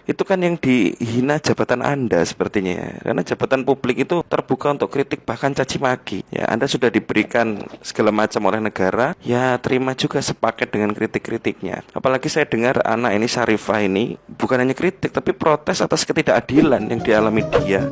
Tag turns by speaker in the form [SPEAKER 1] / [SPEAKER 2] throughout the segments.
[SPEAKER 1] Itu kan yang dihina jabatan Anda sepertinya ya. Karena jabatan publik itu terbuka untuk kritik bahkan caci maki. Ya, Anda sudah diberikan segala macam oleh negara, ya terima juga sepaket dengan kritik-kritiknya. Apalagi saya dengar anak ini Syarifah ini bukan hanya kritik tapi protes atas ketidakadilan yang dialami dia.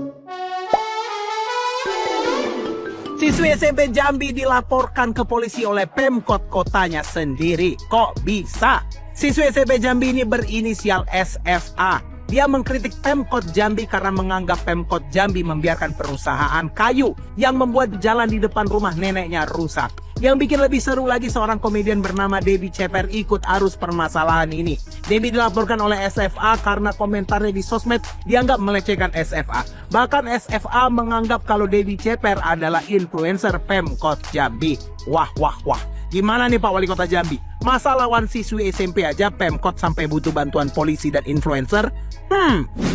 [SPEAKER 2] Siswi SMP Jambi dilaporkan ke polisi oleh Pemkot kotanya sendiri. Kok bisa? Siswi SMP Jambi ini berinisial SFA. Dia mengkritik Pemkot Jambi karena menganggap Pemkot Jambi membiarkan perusahaan kayu yang membuat jalan di depan rumah neneknya rusak. Yang bikin lebih seru lagi, seorang komedian bernama Debbie Ceper ikut arus permasalahan ini. Debbie dilaporkan oleh SFA karena komentarnya di sosmed dianggap melecehkan SFA. Bahkan SFA menganggap kalau Debbie Ceper adalah influencer Pemkot Jambi. Wah. Gimana nih Pak Wali Kota Jambi? Masa lawan siswi SMP aja Pemkot sampai butuh bantuan polisi dan influencer?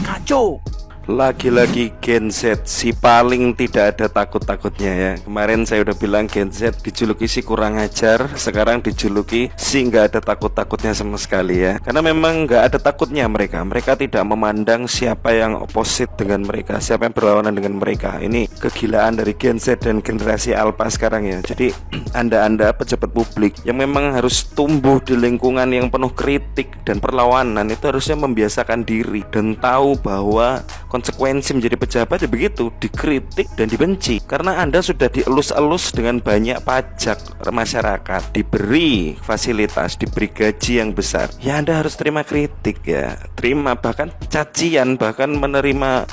[SPEAKER 2] Kacau.
[SPEAKER 1] Lagi-lagi Gen Z si paling tidak ada takut-takutnya ya. Kemarin saya udah bilang Gen Z dijuluki si kurang ajar, sekarang dijuluki si nggak ada takut-takutnya sama sekali ya. Karena memang nggak ada takutnya mereka. Mereka tidak memandang siapa yang oposit dengan mereka, siapa yang berlawanan dengan mereka. Ini kegilaan dari Gen Z dan generasi Alpha sekarang ya. Jadi anda pejabat publik yang memang harus tumbuh di lingkungan yang penuh kritik dan perlawanan, itu harusnya membiasakan diri dan tahu bahwa konsekuensi menjadi pejabat ya begitu, dikritik dan dibenci. Karena Anda sudah dielus-elus dengan banyak pajak masyarakat, diberi fasilitas, diberi gaji yang besar. Ya Anda harus terima kritik ya, terima bahkan cacian, bahkan menerima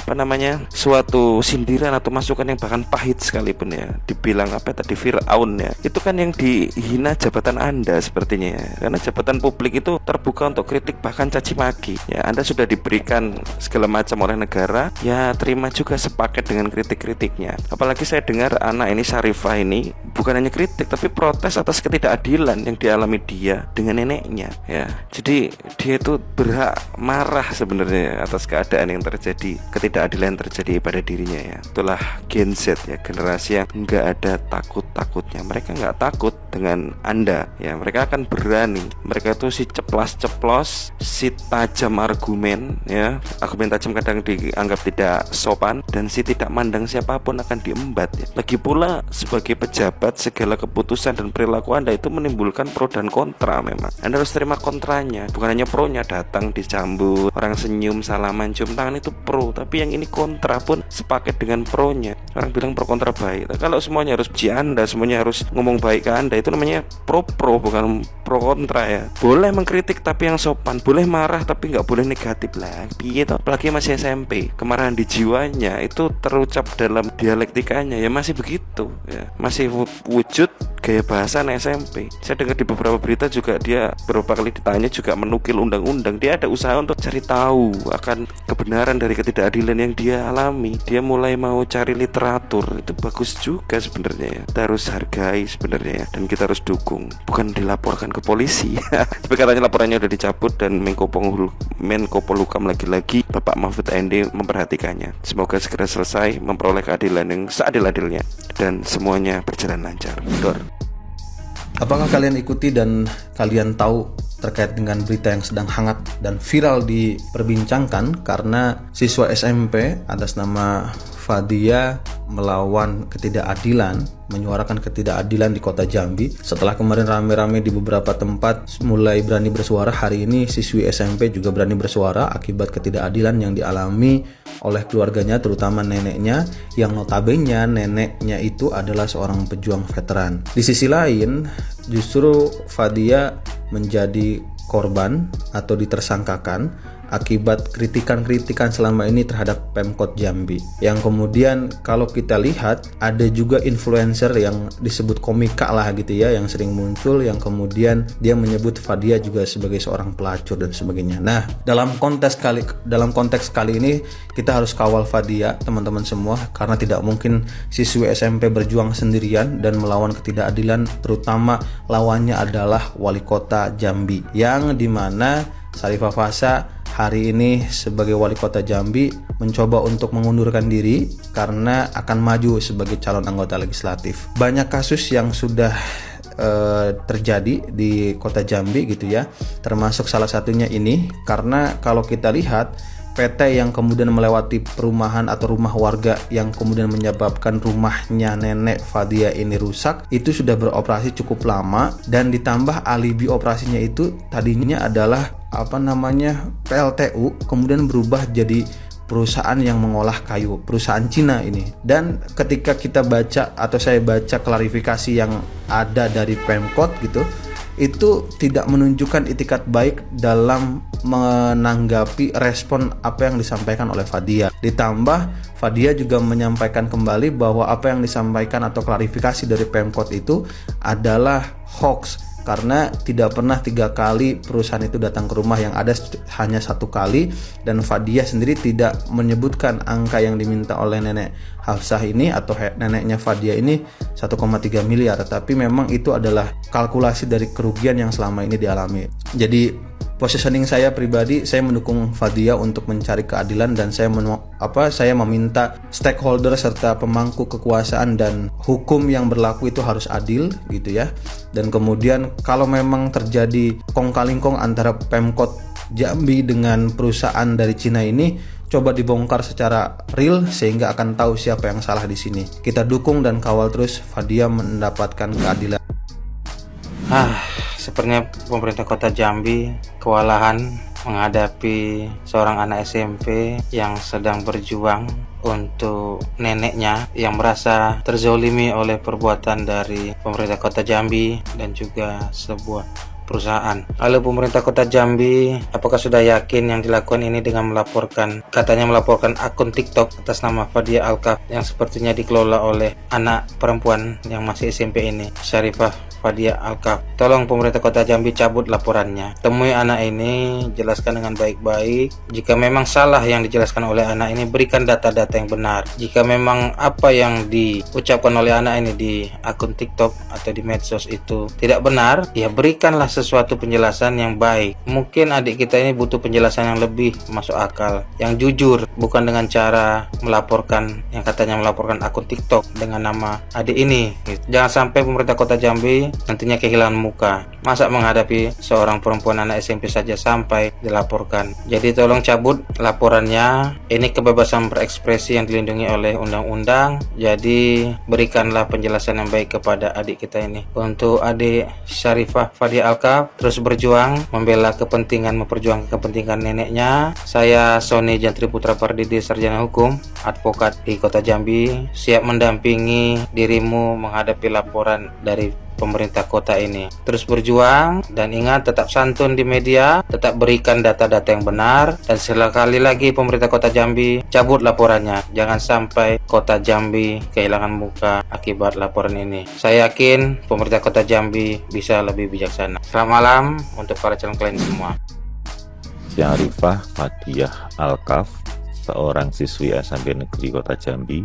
[SPEAKER 1] suatu sindiran atau masukan yang bahkan pahit sekalipun ya. Dibilang tadi Fir'aun ya. Itu kan yang dihina jabatan Anda sepertinya ya. Karena jabatan publik itu terbuka untuk kritik bahkan caci maki. Ya Anda sudah diberikan segala macam oleh negara, ya terima juga sepaket dengan kritik-kritiknya. Apalagi saya dengar anak ini Syarifah ini bukan hanya kritik tapi protes atas ketidakadilan yang dialami dia dengan neneknya ya. Jadi dia itu berhak marah sebenarnya atas keadaan yang terjadi, ketidakadilan yang terjadi pada dirinya ya. Itulah Gen Z ya, generasi yang nggak ada takut-takutnya. Mereka nggak takut dengan Anda ya, mereka akan berani. Mereka tuh si ceplas-ceplos, si tajam argumen ya. Argumen tajam kadang dianggap tidak sopan, dan si tidak mandang siapapun akan diembat ya. Lagi pula sebagai pejabat, segala keputusan dan perilaku Anda itu menimbulkan pro dan kontra. Memang Anda harus terima kontranya, bukan hanya pronya. Datang disambut, orang senyum, salaman, cium tangan itu pro, tapi yang ini kontra pun sepaket dengan pronya. Orang bilang pro kontra baik. Kalau semuanya harus puji Anda, semuanya harus ngomong baik ke Anda, itu namanya pro bukan pro kontra ya. Boleh mengkritik tapi yang sopan, boleh marah tapi nggak boleh negatif lah. Gitu. Apalagi masih SMP, kemarahan di jiwanya itu terucap dalam dialektikanya ya, masih begitu ya, masih wujud gaya bahasa anak SMP. Saya dengar di beberapa berita juga dia beberapa kali ditanya juga menukil undang-undang. Dia ada usaha untuk cari tahu akan kebenaran dari ketidakadilan yang dia alami. Dia mulai mau cari literatur. Itu bagus juga sebenarnya ya. Kita harus hargai sebenarnya ya, dan kita harus dukung, bukan dilaporkan ke polisi. Tapi katanya laporannya udah dicabut dan Menko Polhukam lagi-lagi Bapak Mahfud MD memperhatikannya. Semoga segera selesai, memperoleh keadilan yang seadil-adilnya dan semuanya berjalan lancar. Dor.
[SPEAKER 3] Apakah kalian ikuti dan kalian tahu terkait dengan berita yang sedang hangat dan viral diperbincangkan karena siswa SMP atas nama Fadia melawan ketidakadilan, menyuarakan ketidakadilan di kota Jambi. Setelah kemarin rame-rame di beberapa tempat mulai berani bersuara, hari ini siswi SMP juga berani bersuara akibat ketidakadilan yang dialami oleh keluarganya, terutama neneknya, yang notabene neneknya itu adalah seorang pejuang veteran. Di sisi lain, justru Fadia menjadi korban atau ditersangkakan akibat kritikan-kritikan selama ini terhadap Pemkot Jambi, yang kemudian kalau kita lihat ada juga influencer yang disebut komika lah gitu ya, yang sering muncul, yang kemudian dia menyebut Fadia juga sebagai seorang pelacur dan sebagainya. Nah, dalam konteks kali ini kita harus kawal Fadia, teman-teman semua, karena tidak mungkin siswi SMP berjuang sendirian dan melawan ketidakadilan, terutama lawannya adalah wali kota Jambi, yang dimana Sarifah Fasa hari ini sebagai wali kota Jambi mencoba untuk mengundurkan diri karena akan maju sebagai calon anggota legislatif. Banyak kasus yang sudah terjadi di kota Jambi gitu ya, termasuk salah satunya ini, karena kalau kita lihat PT yang kemudian melewati perumahan atau rumah warga yang kemudian menyebabkan rumahnya nenek Fadia ini rusak, itu sudah beroperasi cukup lama, dan ditambah alibi operasinya itu tadinya adalah PLTU, kemudian berubah jadi perusahaan yang mengolah kayu, perusahaan Cina ini. Dan ketika kita baca atau saya baca klarifikasi yang ada dari Pemkot gitu, itu tidak menunjukkan itikat baik dalam menanggapi respon apa yang disampaikan oleh Fadia. Ditambah Fadia juga menyampaikan kembali bahwa apa yang disampaikan atau klarifikasi dari Pemkot itu adalah hoax, karena tidak pernah 3 kali perusahaan itu datang ke rumah, yang ada hanya 1 kali, dan Fadia sendiri tidak menyebutkan angka yang diminta oleh nenek Hafsah ini atau neneknya Fadia ini 1,3 miliar, tapi memang itu adalah kalkulasi dari kerugian yang selama ini dialami. Jadi positioning saya pribadi, saya mendukung Fadia untuk mencari keadilan, dan saya meminta stakeholder serta pemangku kekuasaan dan hukum yang berlaku itu harus adil gitu ya. Dan kemudian kalau memang terjadi kong-kalingkong antara Pemkot Jambi dengan perusahaan dari Cina ini, coba dibongkar secara real sehingga akan tahu siapa yang salah di sini. Kita dukung dan kawal terus Fadia mendapatkan keadilan.
[SPEAKER 4] Sepertinya pemerintah kota Jambi kewalahan menghadapi seorang anak SMP yang sedang berjuang untuk neneknya yang merasa terzolimi oleh perbuatan dari pemerintah kota Jambi dan juga sebuah perusahaan. Lalu pemerintah kota Jambi, apakah sudah yakin yang dilakukan ini dengan katanya melaporkan akun TikTok atas nama Fadia Alkaf yang sepertinya dikelola oleh anak perempuan yang masih SMP ini, Sarifah Fadia Alkaf. Tolong pemerintah kota Jambi cabut laporannya. Temui anak ini, jelaskan dengan baik-baik. Jika memang salah yang dijelaskan oleh anak ini, berikan data-data yang benar. Jika memang apa yang diucapkan oleh anak ini di akun TikTok atau di medsos itu tidak benar, ya berikanlah sesuatu penjelasan yang baik. Mungkin adik kita ini butuh penjelasan yang lebih masuk akal, yang jujur, bukan dengan cara melaporkan yang katanya melaporkan akun TikTok dengan nama adik ini. Jangan sampai pemerintah kota Jambi nantinya kehilangan muka. Masa menghadapi seorang perempuan anak SMP saja sampai dilaporkan. Jadi tolong cabut laporannya. Ini kebebasan berekspresi yang dilindungi oleh undang-undang. Jadi berikanlah penjelasan yang baik kepada adik kita ini. Untuk adik Sarifah Fadia Alkaf, terus berjuang memperjuangkan kepentingan neneknya. Saya Sony Jantri Putra Pardidi, sarjana hukum, advokat di kota Jambi, siap mendampingi dirimu menghadapi laporan dari pemerintah kota ini. Terus berjuang dan ingat, tetap santun di media, tetap berikan data-data yang benar, dan sekali lagi pemerintah kota Jambi, cabut laporannya. Jangan sampai kota Jambi kehilangan muka akibat laporan ini. Saya yakin pemerintah kota Jambi bisa lebih bijaksana. Selamat malam untuk para calon klien semua.
[SPEAKER 5] Sarifah Fadia Alkaf, seorang siswi SMP Negeri Kota Jambi,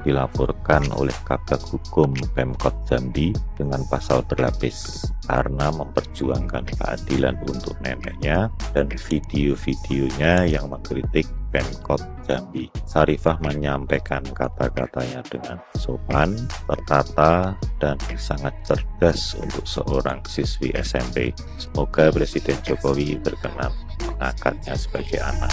[SPEAKER 5] dilaporkan oleh Kabag Hukum Pemkot Jambi dengan pasal berlapis karena memperjuangkan keadilan untuk neneknya dan video-videonya yang mengkritik Pemkot Jambi. Sarifah menyampaikan kata-katanya dengan sopan, tertata, dan sangat cerdas untuk seorang siswi SMP. Semoga Presiden Jokowi berkenan mengangkatnya sebagai anak.